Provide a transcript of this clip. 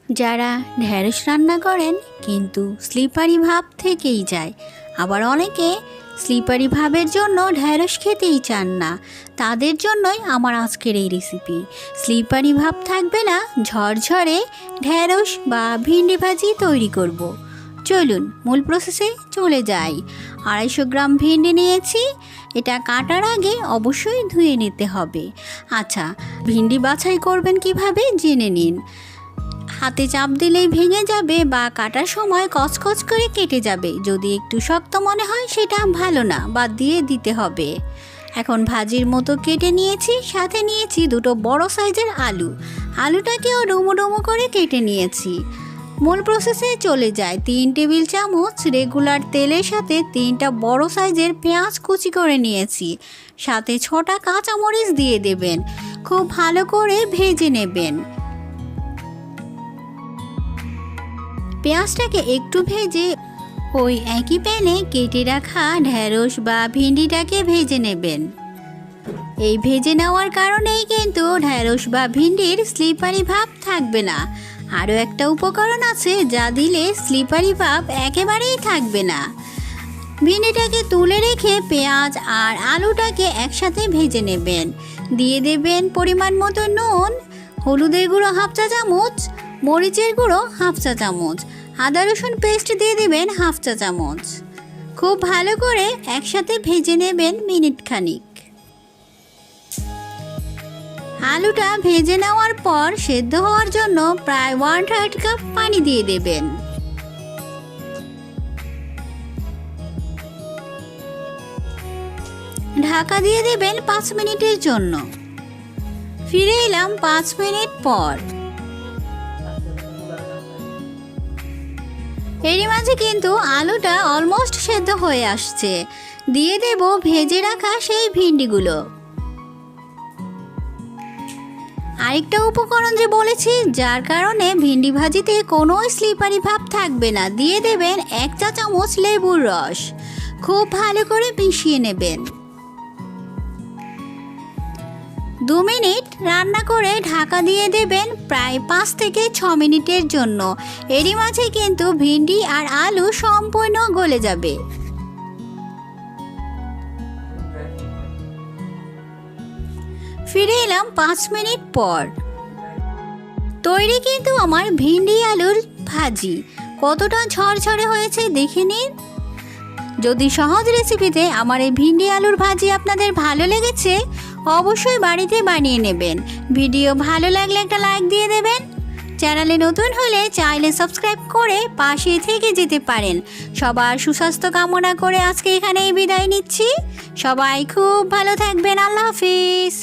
যারা ঢেঁড়স রান্না করেন কিন্তু স্লিপারি ভাব থেকেই যায়, আবার অনেকে স্লিপারি ভাবের জন্য ঢেঁড়স খেতেই চান না, তাদের জন্যই আমার আজকের এই রেসিপি। স্লিপারি ভাব থাকবে না, ঝরঝরে ঢেঁড়স বা ভিন্ডি ভাজি তৈরি করব। চলুন মূল প্রসেসে চলে যাই। 250 গ্রাম ভিন্ডি নিয়েছি, এটা কাটার আগে অবশ্যই ধুয়ে নিতে হবে। আচ্ছা, ভিন্ডি বাছাই করবেন কিভাবে জেনে নিন। হাতে চাপ দিলেই ভেঙে যাবে বা কাটার সময় কচকচ করে কেটে যাবে। যদি একটু শক্ত মনে হয় সেটা ভালো না, বাদ দিয়ে দিতে হবে। এখন ভাজির মতো কেটে নিয়েছি, সাথে নিয়েছি দুটো বড় সাইজের আলু। আলুটাকেও ডুমো ডুমো করে কেটে নিয়েছি। মূল প্রসেসে চলে যায়। 3 টেবিল চামচ রেগুলার তেলের সাথে 3টা বড় সাইজের পেঁয়াজ কুচি করে নিয়েছি, সাথে 6টা কাঁচামরিচ দিয়ে দেবেন। খুব ভালো করে ভেজে নেবেন। পেঁয়াজটাকে একটু ভেজে ওই একই প্যানে কেটে রাখা ঢেঁড়স বা ভিন্ডিটাকে ভেজে নেবেন। এই ভেজে নেওয়ার কারণেই কিন্তু ঢেঁড়স বা ভিন্ডির স্লিপারি ভাব থাকবে না। আরও একটা উপকরণ আছে যা দিলে স্লিপারি ভাব একেবারেই থাকবে না। ভিন্ডিটাকে তুলে রেখে পেঁয়াজ আর আলুটাকে একসাথে ভেজে নেবেন। দিয়ে দেবেন পরিমাণ মতো নুন, হলুদের গুঁড়ো 1/2 চা চামচ, মরিচের গুঁড়ো 1/2 চা চামচ, আদা রসুন পেস্ট দিয়ে দেবেন 1/2 চা চামচ। খুব ভালো করে একসাথে ভেজে নেবেন মিনিট খানিক। আলুটা ভেজে নেওয়ার পর সেদ্ধ হওয়ার জন্য প্রায় 1/3 কাপ পানি দিয়ে দেবেন। ঢাকা দিয়ে দেবেন 5 মিনিটের জন্য। ফিরে এলাম 5 মিনিট পর। এরই মাঝে কিন্তু আলুটা অলমোস্ট সেদ্ধ হয়ে আসছে। দিয়ে দেব ভেজে রাখা সেই ভিন্ডিগুলো। আরেকটা উপকরণ যে বলেছি, যার কারণে ভিন্ডি ভাজিতে কোনো স্লিপারি ভাব থাকবে না, দিয়ে দেবেন 1 চা চামচ লেবুর রস। খুব ভালো করে মিশিয়ে নেবেন। 2 মিনিট রান্না করে ঢাকা দিয়ে দেবেন প্রায় 5 থেকে 6 মিনিটের জন্য। এরই মাঝে কিন্তু ভিন্ডি আর আলু সম্পূর্ণ গলে যাবে। ফিরে এলাম 5 মিনিট পর। তৈরি কিন্তু আমার ভিন্ডি আলুর ভাজি। কতটা ঝরঝরে হয়েছে দেখে নিন। যদি সহজ রেসিপিতে আমার এই ভিন্ডি আলুর ভাজি আপনাদের ভালো লেগেছে, অবশ্যই বাড়িতে বানিয়ে নেবেন। ভিডিও ভালো লাগলে একটা লাইক দিয়ে দেবেন। চ্যানেলে নতুন হলে চাইলে সাবস্ক্রাইব করে পাশে থেকে যেতে পারেন। সবার সুস্বাস্থ্য কামনা করে আজকে এখানেই বিদায় নিচ্ছি। সবাই খুব ভালো থাকবেন। আল্লাহ হাফিজ।